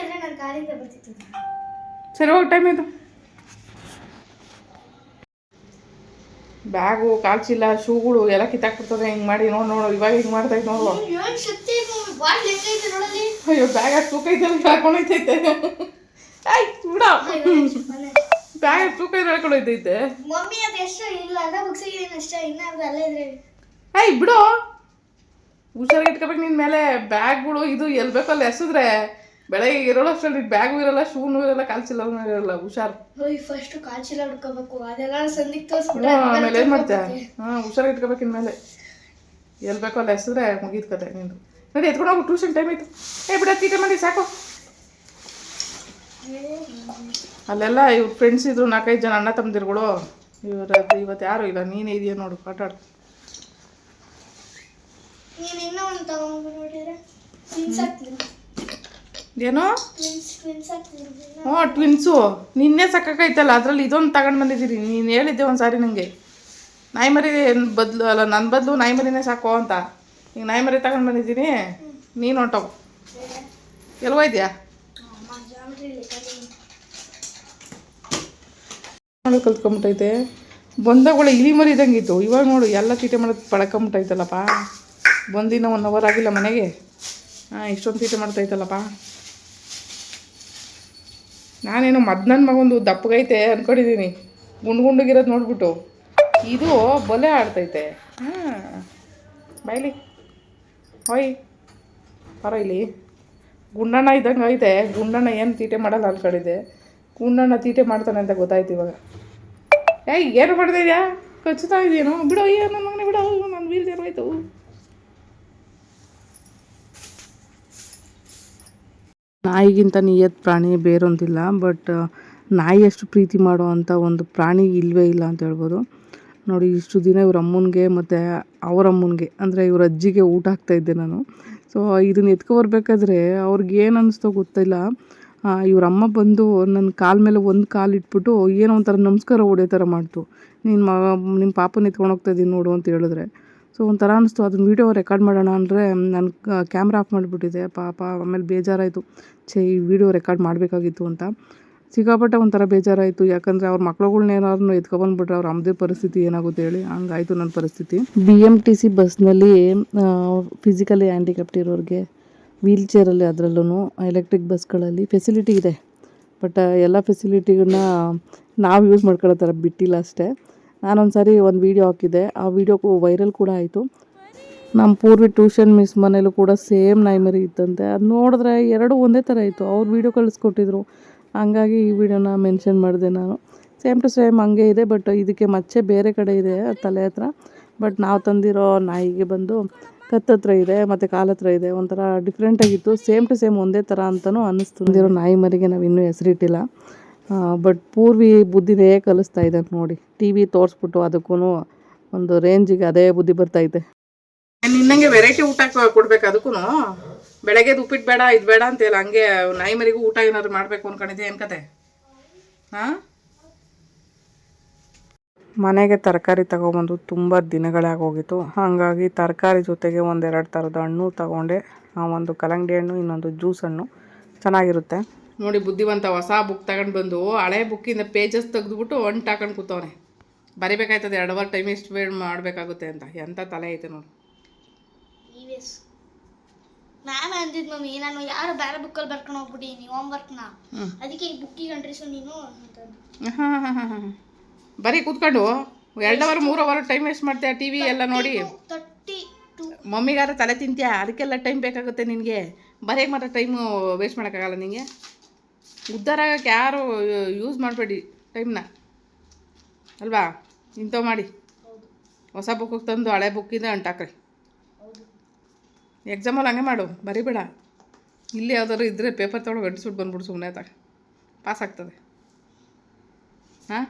ಸರಿ ಹೋಗಿ ಟೈಮ್ ಆಯಿತು ಬ್ಯಾಗು ಕಾಲ್ಚಿಲ್ಲ ಶೂಗಳು ಎಲ್ಲ ಕಿತ್ತಾಕ್ಬಿಡ್ತದೆ ಹಿಂಗೆ ಮಾಡಿ ನೋಡು ಇವಾಗ ಹಿಂಗೆ ಮಾಡ್ತೈತೆ ನೋಡುವ ಅಯ್ಯೋ ಬ್ಯಾಗ್ ಹಾಕಿ ತೂಕ ಇದ್ದಲ್ಲಿ ಹಾಕೊಂಡೈತೈತೆ ಆಯ್ತು ಬಿಡ ಬ್ಯಾಗ್ ಹಾಕಿ ತೂಕ ಇದ್ರೆ ಹಾಕೊಂಡೈತೈತೆ ಏಯ್ ಬಿಡು ಹುಷಾರಾಗಿ ಇಟ್ಕೋಬೇಕು ನಿನ್ನ ಮೇಲೆ ಬ್ಯಾಗ್ಗಳು ಇದು ಎಲ್ಲಿ ಬೇಕೋ ಅಲ್ಲಿ ಎಸಿದ್ರೆ ಬೆಳಗ್ಗೆ ಇರೋಲ್ಲ ಅಷ್ಟರಲ್ಲಿ ಬ್ಯಾಗು ಇರಲ್ಲ ಶೂನು ಇರಲ್ಲ ಕಾಲ್ಚಿಲ್ಲೂ ಇರಲ್ಲ ಹುಷಾರು ಫಸ್ಟ್ ಕಾಲ್ಚಿಲ್ಲ ಹುಡ್ಕೋಬೇಕು ಅದೆಲ್ಲ ಸಂದಿಗೆ ಆಮೇಲೆ ಏನು ಮಾಡ್ತೀಯ ಹುಷಾರಾಗಿ ಇಟ್ಕೋಬೇಕು ಇನ್ಮೇಲೆ ಎಲ್ಲಿ ಬೇಕೋ ಅಲ್ಲಿ ಎಸಿದ್ರೆ ಮುಗೀತು ಕತೆ ನಿಂದು ನೋಡಿ ಎತ್ಕೊಂಡು ಹೋಗು ಟ್ಯೂಷನ್ ಟೈಮ್ ಆಯಿತು ಬಿಡ ತೀಟೆ ಮಾಡಿ ಸಾಕು ಅಲ್ಲೆಲ್ಲ ಇವ್ರ ಫ್ರೆಂಡ್ಸ್ ಇದ್ರು 4-5 ಜನ ಅಣ್ಣ ತಮ್ಮದಿರುಗಳು ಇವತ್ತು ಯಾರು ಇಲ್ಲ ನೀನೇ ಇದೆಯಾ ನೋಡು ಆಟಾಡು ಏನೋ ಟ್ವಿನ್ಸ್ ಆಗ್ತಿದ್ರು. ಹ್ಞೂ ಟ್ವಿನ್ಸು ನಿನ್ನೆ ಸಾಕಾಯ್ತಲ್ಲ, ಅದರಲ್ಲಿ ಇದೊಂದು ತಗೊಂಡು ಬಂದಿದ್ದೀರಿ. ನೀನು ಹೇಳಿದ್ದೆ ಒಂದು ಸಾರಿ ನನಗೆ ನಾಯಿ ಮರಿ ಬದಲು ಅಲ್ಲ, ನನ್ನ ಬದಲು ನಾಯಿ ಮರಿನೇ ಸಾಕು ಅಂತ. ಈಗ ನಾಯಿ ಮರಿ ತಗೊಂಡು ಬಂದಿದ್ದೀನಿ, ನೀನು ಹೊಂಟವು. ಎಲ್ವ ಇದೆಯಾ ನೋಡು ಕಲ್ತ್ಕೊಂಬಿಟ್ಟೈತೆ. ಬಂದಾಗಳ ಇಲಿ ಮರಿ ಇದ್ದಂಗಿತ್ತು, ಇವಾಗ ನೋಡು ಎಲ್ಲ ತೀಟೆ ಮಾಡೋದು ಪಡ್ಕೊಂಬಿಟ್ಟೈತಲ್ಲಪ್ಪ. ಬಂದಿನ 1 ಅವರ್ ಆಗಿಲ್ಲ ಮನೆಗೆ, ಇಷ್ಟೊಂದು ತೀಟೆ ಮಾಡ್ತೈತಲ್ಲಪ್ಪ. ನಾನೇನು ನನ್ನ ಮಗೊಂದು ದಪ್ಪಗೈತೆ ಅಂದ್ಕೊಂಡಿದ್ದೀನಿ, ಗುಂಡಿಗಿರೋದು ನೋಡ್ಬಿಟ್ಟು. ಇದು ಬಲೆ ಆಡ್ತೈತೆ. ಬಾಯ್ಲಿ ಹೋಯ್ ಬರೋ ಇಲ್ಲಿ. ಗುಂಡಣ್ಣ ಇದ್ದಂಗೆ ಐತೆ. ಗುಂಡಣ್ಣ ಏನು ತೀಟೆ ಮಾಡಲ್ಲ ಅಂದ್ಕೊಂಡಿದ್ದೆ, ಗುಂಡಣ್ಣ ತೀಟೆ ಮಾಡ್ತಾನೆ ಅಂತ ಗೊತ್ತಾಯ್ತು ಇವಾಗ. ಏನು ಮಾಡ್ತಾಯಿದ್ಯಾ? ಕಚ್ಚುತ್ತಾ ಇದೆಯೇನು? ಬಿಡೋ, ನನ್ನ ಮಗನೇ ಬಿಡೋ, ನನ್ನ ವೀಲ್ ಚೇರ್ ಹೋಯ್ತು. ನಾಯಿಗಿಂತ ನಿಯತ್ ಪ್ರಾಣಿ ಬೇರೊಂದಿಲ್ಲ, ಬಟ್ ನಾಯಿಯಷ್ಟು ಪ್ರೀತಿ ಮಾಡೋ ಅಂಥ ಒಂದು ಪ್ರಾಣಿ ಇಲ್ಲವೇ ಇಲ್ಲ ಅಂತ ಹೇಳ್ಬೋದು. ನೋಡಿ, ಇಷ್ಟು ದಿನ ಇವ್ರ ಅಮ್ಮನಿಗೆ ಮತ್ತು ಅವ್ರ ಅಮ್ಮನಿಗೆ ಅಂದರೆ ಇವ್ರ ಅಜ್ಜಿಗೆ ಊಟ ಹಾಕ್ತಾಯಿದ್ದೆ ನಾನು. ಸೊ ಇದನ್ನ ಎತ್ಕೊಬರ್ಬೇಕಾದ್ರೆ ಅವ್ರಿಗೆ ಏನು ಅನ್ನಿಸ್ತೋ ಗೊತ್ತಿಲ್ಲ, ಇವ್ರ ಅಮ್ಮ ಬಂದು ನನ್ನ ಕಾಲ ಮೇಲೆ ಒಂದು ಕಾಲು ಇಟ್ಬಿಟ್ಟು ಏನೋ ಒಂಥರ ನಮಸ್ಕಾರ ಹೊಡೆಯೋ ಥರ ಮಾಡ್ತು. ನಿಮ್ಮ ಪಾಪನ ಎತ್ಕೊಂಡು ಹೋಗ್ತಾಯಿದ್ದೀನಿ ನೋಡು ಅಂತ ಹೇಳಿದ್ರೆ. ಸೊ ಒಂಥರ ಅನ್ನಿಸ್ತು. ಅದನ್ನ ವೀಡಿಯೋ ರೆಕಾರ್ಡ್ ಮಾಡೋಣ ಅಂದರೆ ನಾನು ಕ್ಯಾಮ್ರಾ ಆಫ್ ಮಾಡಿಬಿಟ್ಟಿದ್ದೆ. ಪಾಪ ಆಮೇಲೆ ಬೇಜಾರಾಯಿತು, ಈ ವಿಡಿಯೋ ರೆಕಾರ್ಡ್ ಮಾಡಬೇಕಾಗಿತ್ತು ಅಂತ. ಸಿಕ್ಕಾಪಟ್ಟೆ ಒಂಥರ ಬೇಜಾರಾಯಿತು. ಯಾಕಂದರೆ ಅವ್ರ ಮಕ್ಳುಗಳ್ನ ಏನಾದ್ರು ಎತ್ಕೊಬಂದ್ಬಿಟ್ರೆ ಅವ್ರ ಅಮ್ಮದೇ ಪರಿಸ್ಥಿತಿ ಏನಾಗುತ್ತೆ ಹೇಳಿ, ಹಂಗಾಯಿತು ನನ್ನ ಪರಿಸ್ಥಿತಿ. BMTC ಬಸ್ನಲ್ಲಿ ಫಿಸಿಕಲಿ ಹ್ಯಾಂಡಿಕ್ಯಾಪ್ಟ್ ಇರೋರಿಗೆ ವೀಲ್ ಚೇರಲ್ಲಿ, ಅದರಲ್ಲೂ ಎಲೆಕ್ಟ್ರಿಕ್ ಬಸ್ಗಳಲ್ಲಿ ಫೆಸಿಲಿಟಿ ಇದೆ. ಬಟ್ ಎಲ್ಲ ಫೆಸಿಲಿಟಿಗಳನ್ನ ನಾವು ಯೂಸ್ ಮಾಡ್ಕೊಳ್ಳೋ ಥರ ಬಿಟ್ಟಿಲ್ಲ ಅಷ್ಟೇ. ನಾನೊಂದು ಸಾರಿ ಒಂದು ವೀಡಿಯೋ ಹಾಕಿದ್ದೆ, ಆ ವೀಡಿಯೋ ವೈರಲ್ ಕೂಡ ಆಯಿತು. ನಮ್ಮ ಪೂರ್ವಿ ಟ್ಯೂಷನ್ ಮಿಸ್ ಮನೇಲೂ ಕೂಡ ಸೇಮ್ ನಾಯಿ ಮರಿ ಇತ್ತಂತೆ. ಅದು ನೋಡಿದ್ರೆ ಎರಡು ಒಂದೇ ಥರ ಇತ್ತು. ಅವ್ರು ವೀಡಿಯೋ ಕಳಿಸ್ಕೊಟ್ಟಿದ್ರು, ಹಂಗಾಗಿ ಈ ವಿಡಿಯೋನ ಮೆನ್ಷನ್ ಮಾಡಿದೆ ನಾನು. ಸೇಮ್ ಟು ಸೇಮ್ ಹಂಗೆ ಇದೆ, ಬಟ್ ಇದಕ್ಕೆ ಮಚ್ಚೆ ಬೇರೆ ಕಡೆ ಇದೆ ತಲೆ ಹತ್ರ. ಬಟ್ ನಾವು ತಂದಿರೋ ನಾಯಿಗೆ ಬಂದು ಕತ್ತತ್ರ ಇದೆ ಮತ್ತು ಕಾಲ ಹತ್ರ ಇದೆ, ಒಂಥರ ಡಿಫ್ರೆಂಟಾಗಿತ್ತು. ಸೇಮ್ ಟು ಸೇಮ್ ಒಂದೇ ಥರ ಅಂತಲೂ ಅನ್ನಿಸ್ತು. ತಂದಿರೋ ನಾಯಿ ಮರಿಗೆ ನಾವು ಇನ್ನೂ ಹೆಸರಿಟ್ಟಿಲ್ಲ. ಬಟ್ ಪೂರ್ವಿ ಬುದ್ಧಿನೇ ಕಲಿಸ್ತಾ ಇದೆ ನೋಡಿ. TV ತೋರಿಸ್ಬಿಟ್ಟು ಅದಕ್ಕೂ ಒಂದು ರೇಂಜಿಗೆ ಅದೇ ಬುದ್ಧಿ ಬರ್ತೈತೆ. ನಿನ್ನಂಗೆ ವೆರೈಟಿ ಊಟ ಕೊಡ್ಬೇಕು ಅದಕ್ಕೂ. ಬೆಳಗ್ಗೆದು ಉಪ್ಪಿಟ್ಟು ಬೇಡ, ಇದು ಬೇಡ ಅಂತೆಲ್ಲ. ಹಂಗೆ ನಾಯಿ ಮರಿಗೂ ಊಟ ಏನಾದ್ರು ಮಾಡಬೇಕು ಅಂದ್ಕೊಂಡಿದ್ದೆ ಏನು ಕತೆ? ಹಾಂ, ಮನೆಗೆ ತರಕಾರಿ ತಗೊಬಂದು ತುಂಬ ದಿನಗಳೇ ಆಗೋಗಿತ್ತು. ಹಾಗಾಗಿ ತರಕಾರಿ ಜೊತೆಗೆ 1-2 ಥರದ ಹಣ್ಣು ತಗೊಂಡೆ. ಒಂದು ಕಲ್ಲಂಗಡಿ ಹಣ್ಣು, ಇನ್ನೊಂದು ಜ್ಯೂಸ್ ಹಣ್ಣು. ಚೆನ್ನಾಗಿರುತ್ತೆ ನೋಡಿ. ಬುದ್ಧಿವಂತ ಹೊಸ ಬುಕ್ ತಗೊಂಡು ಬಂದು ಹಳೆ ಬುಕ್ಕಿಂದ ಪೇಜಸ್ ತೆಗೆದುಬಿಟ್ಟು ಅಂಟು ಹಾಕೊಂಡು ಕೂತವನೆ. ಬರಿಬೇಕಾಯ್ತದೆ 2 ಅವರ್ ಟೈಮ್ ಎಷ್ಟು ವೇಟ್ ಮಾಡಬೇಕಾಗುತ್ತೆ ಅಂತ. ಎಂಥ ತಲೆ ಐತೆ ನೋಡಿ. ಮ್ಯಾಮ್ ಅಂದಿದ್ದು ಮಮ್ಮಿ, ನಾನು ಯಾರು ಬೇರೆ ಬುಕ್ಕಲ್ಲಿ ಬರ್ಕೊಂಡು ಹೋಗ್ಬಿಟ್ಟಿನಿ ಹೋಮ್ವರ್ಕ್ನ, ಅದಕ್ಕೆ ಈ ಬುಕ್ಕಿಗೆ ಅಂಟ್ರಿಸು ನೀನು ಅಂತ. ಹಾಂ, ಬರೀ ಕೂತ್ಕೊಂಡು 2 ಅವರ್ 3 ಅವರ್ ಟೈಮ್ ವೇಸ್ಟ್ ಮಾಡ್ತೀಯ TV ಎಲ್ಲ ನೋಡಿ. ಮಮ್ಮಿಗಾರ ತಲೆ ತಿಂತೀಯ, ಅದಕ್ಕೆಲ್ಲ ಟೈಮ್ ಬೇಕಾಗುತ್ತೆ ನಿನಗೆ. ಬರೆಯಕ್ಕೆ ಮಾತ್ರ ಟೈಮು ವೇಸ್ಟ್ ಮಾಡೋಕ್ಕಾಗಲ್ಲ ನಿನಗೆ. ಉದ್ಧಾರ ಆಗೋಕ್ಕೆ ಯಾರು ಯೂಸ್ ಮಾಡಬೇಡಿ ಟೈಮ್ನ, ಅಲ್ವಾ? ಇಂಥವು ಮಾಡಿ ಹೊಸ ಬುಕ್ಕಿಗೆ ತಂದು ಹಳೆ ಬುಕ್ಕಿಂದ ಅಂಟಾಕ್ರಿ. ಎಕ್ಸಾಮಲ್ಲಿ ಹಂಗೆ ಮಾಡು, ಬರಿಬೇಡ. ಇಲ್ಲಿ ಯಾವ್ದಾದ್ರು ಇದ್ದರೆ ಪೇಪರ್ ತೊಗೊಂಡು ಗಂಟಿಸ್ಬಿಟ್ಟು ಬಂದ್ಬಿಡು, ಸುಮ್ಮನೆ ತಗ ಪಾಸ್ ಆಗ್ತದೆ. ಹಾಂ,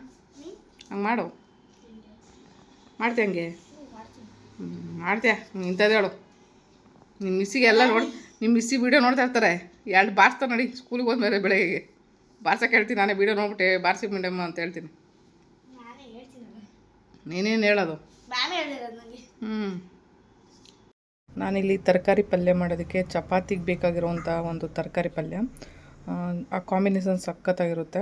ಹಂಗೆ ಮಾಡು. ಮಾಡ್ತೀಯ ಹಂಗೆ? ಮಾಡ್ತೀಯ? ಇಂಥದ್ದು ಹೇಳು. ನಿಮ್ಮ ಮಿಸ್ಸಿಗೆ ಎಲ್ಲ ನೋಡಿ, ನಿಮ್ಮ ಮಿಸ್ಸಿಗೆ ವೀಡಿಯೋ ನೋಡ್ತಾ ಇರ್ತಾರೆ. 2 ಬಾರಿಸ್ತಾರೆ ನೋಡಿ ಸ್ಕೂಲಿಗೆ ಹೋದ್ಮೇಲೆ. ಬೆಳಗ್ಗೆ ಬಾರ್ಸಕ್ಕೆ ಹೇಳ್ತೀನಿ ನಾನೇ, ವೀಡಿಯೋ ನೋಡ್ಬಿಟ್ಟೆ ಬಾರ್ಸಿ ಮೇಡಮ್ ಅಂತ ಹೇಳ್ತೀನಿ. ನೀನೇನು ಹೇಳೋದು? ನಾನಿಲ್ಲಿ ತರಕಾರಿ ಪಲ್ಯ ಮಾಡೋದಕ್ಕೆ ಚಪಾತಿಗೆ ಬೇಕಾಗಿರೋವಂಥ ಒಂದು ತರಕಾರಿ ಪಲ್ಯ. ಆ ಕಾಂಬಿನೇಷನ್ ಸಖತ್ತಾಗಿರುತ್ತೆ.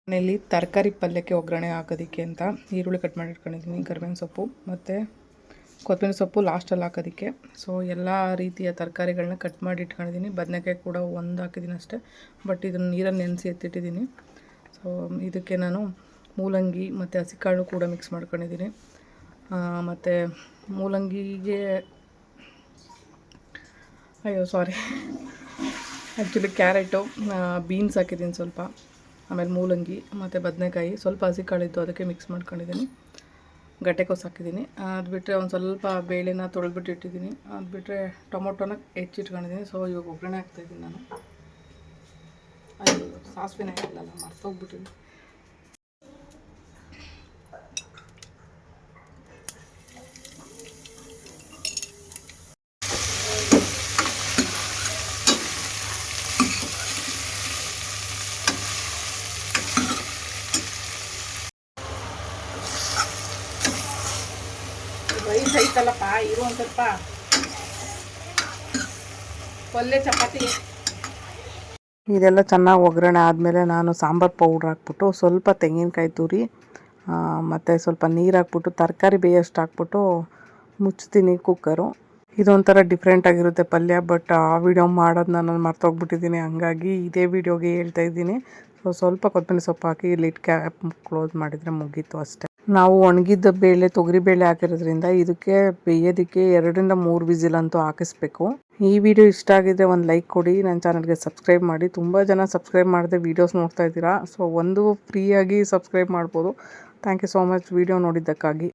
ನಾನಿಲ್ಲಿ ತರಕಾರಿ ಪಲ್ಯಕ್ಕೆ ಒಗ್ಗರಣೆ ಹಾಕೋದಕ್ಕೆ ಅಂತ ಈರುಳ್ಳಿ ಕಟ್ ಮಾಡಿ ಇಟ್ಕೊಂಡಿದ್ದೀನಿ, ಕರಿಬೇವಿನ ಸೊಪ್ಪು ಮತ್ತು ಕೊತ್ತಂಬರಿ ಸೊಪ್ಪು ಲಾಸ್ಟಲ್ಲಿ ಹಾಕೋದಕ್ಕೆ. ಸೊ ಎಲ್ಲ ರೀತಿಯ ತರಕಾರಿಗಳನ್ನ ಕಟ್ ಮಾಡಿ ಇಟ್ಕೊಂಡಿದ್ದೀನಿ. ಬದನೆಕಾಯಿ ಕೂಡ 1 ಹಾಕಿದ್ದೀನಿ ಅಷ್ಟೇ, ಬಟ್ ಇದನ್ನು ನೀರಲ್ಲಿ ನೆನೆಸಿ ಎತ್ತಿಟ್ಟಿದ್ದೀನಿ. ಸೊ ಇದಕ್ಕೆ ನಾನು ಮೂಲಂಗಿ ಮತ್ತು ಹಸಿಕಾಳು ಕೂಡ ಮಿಕ್ಸ್ ಮಾಡ್ಕೊಂಡಿದ್ದೀನಿ. ಮತ್ತು ಮೂಲಂಗಿಗೆ ಆ್ಯಕ್ಚುಲಿ ಕ್ಯಾರೆಟು, ಬೀನ್ಸ್ ಹಾಕಿದ್ದೀನಿ ಸ್ವಲ್ಪ, ಆಮೇಲೆ ಮೂಲಂಗಿ ಮತ್ತು ಬದನೆಕಾಯಿ, ಸ್ವಲ್ಪ ಹಸಿಕಾಳಿದ್ದು ಅದಕ್ಕೆ ಮಿಕ್ಸ್ ಮಾಡ್ಕೊಂಡಿದ್ದೀನಿ. ಗಡ್ಡೆಕೋಸು ಹಾಕಿದ್ದೀನಿ. ಅದು ಬಿಟ್ಟರೆ ಒಂದು ಸ್ವಲ್ಪ ಬೇಳೆನ ತೊಳೆದ್ಬಿಟ್ಟು ಇಟ್ಟಿದ್ದೀನಿ. ಅದು ಬಿಟ್ಟರೆ ಟೊಮೊಟೊನ ಹೆಚ್ಚಿಟ್ಕೊಂಡಿದ್ದೀನಿ. ಸೊ ಇವಾಗ ಒಗ್ಗರಣೆ ಹಾಕ್ತಾಯಿದ್ದೀನಿ ನಾನು. ಅದು ಸಾಸಿವೆನೇ ಹಾಕಿಲ್ಲ, ಮರ್ತೋಗ್ಬಿಟ್ಟಿದ್ದೀನಿ. ಕೆಲಸ ಐತಲ್ಲಪ್ಪ, ಇರು ಒಂದು ಸ್ವಲ್ಪ. ಪಲ್ಯ ಚಪಾತಿ ಇದೆಲ್ಲ ಚೆನ್ನಾಗಿ ಒಗ್ಗರಣೆ ಆದಮೇಲೆ ನಾನು ಸಾಂಬಾರು ಪೌಡ್ರ್ ಹಾಕ್ಬಿಟ್ಟು ಸ್ವಲ್ಪ ತೆಂಗಿನಕಾಯಿ ತುರಿ ಮತ್ತು ಸ್ವಲ್ಪ ನೀರು ಹಾಕ್ಬಿಟ್ಟು ತರಕಾರಿ ಬೇಯೋಷ್ಟು ಹಾಕ್ಬಿಟ್ಟು ಮುಚ್ತೀನಿ ಕುಕ್ಕರು. ಇದೊಂಥರ ಡಿಫ್ರೆಂಟ್ ಆಗಿರುತ್ತೆ ಪಲ್ಯ, ಬಟ್ ಆ ವಿಡಿಯೋ ಮಾಡೋದನ್ನ ನಾನು ಮರ್ತೋಗ್ಬಿಟ್ಟಿದ್ದೀನಿ, ಹಂಗಾಗಿ ಇದೇ ವಿಡಿಯೋಗೆ ಹೇಳ್ತಾ ಇದ್ದೀನಿ. ಸ್ವಲ್ಪ ಕೊತ್ತಂಬರಿ ಸೊಪ್ಪು ಹಾಕಿ ಲಿಡ್ ಕ್ಯಾಪ್ ಕ್ಲೋಸ್ ಮಾಡಿದರೆ ಮುಗೀತು ಅಷ್ಟೇ. ನಾವು ಒಣಗಿದ್ದ ಬೇಳೆ ತೊಗರಿಬೇಳೆ ಹಾಕಿರೋದ್ರಿಂದ ಇದಕ್ಕೆ ಬೇಯೋದಕ್ಕೆ 2 ರಿಂದ 3 ವಿಸಿಲ್ ಅಂತೂ ಹಾಕಿಸ್ಬೇಕು. ಈ ವಿಡಿಯೋ ಇಷ್ಟ ಆಗಿದ್ರೆ ಒಂದು ಲೈಕ್ ಕೊಡಿ, ನನ್ನ ಚಾನಲ್ಗೆ ಸಬ್ಸ್ಕ್ರೈಬ್ ಮಾಡಿ. ತುಂಬ ಜನ ಸಬ್ಸ್ಕ್ರೈಬ್ ಮಾಡದೆ ವೀಡಿಯೋಸ್ ನೋಡ್ತಾ ಇದ್ದೀರಾ, ಸೊ ಒಂದು ಫ್ರೀಯಾಗಿ ಸಬ್ಸ್ಕ್ರೈಬ್ ಮಾಡ್ಬೋದು. Thank you so much video ನೋಡಿದ್ದಕ್ಕಾಗಿ.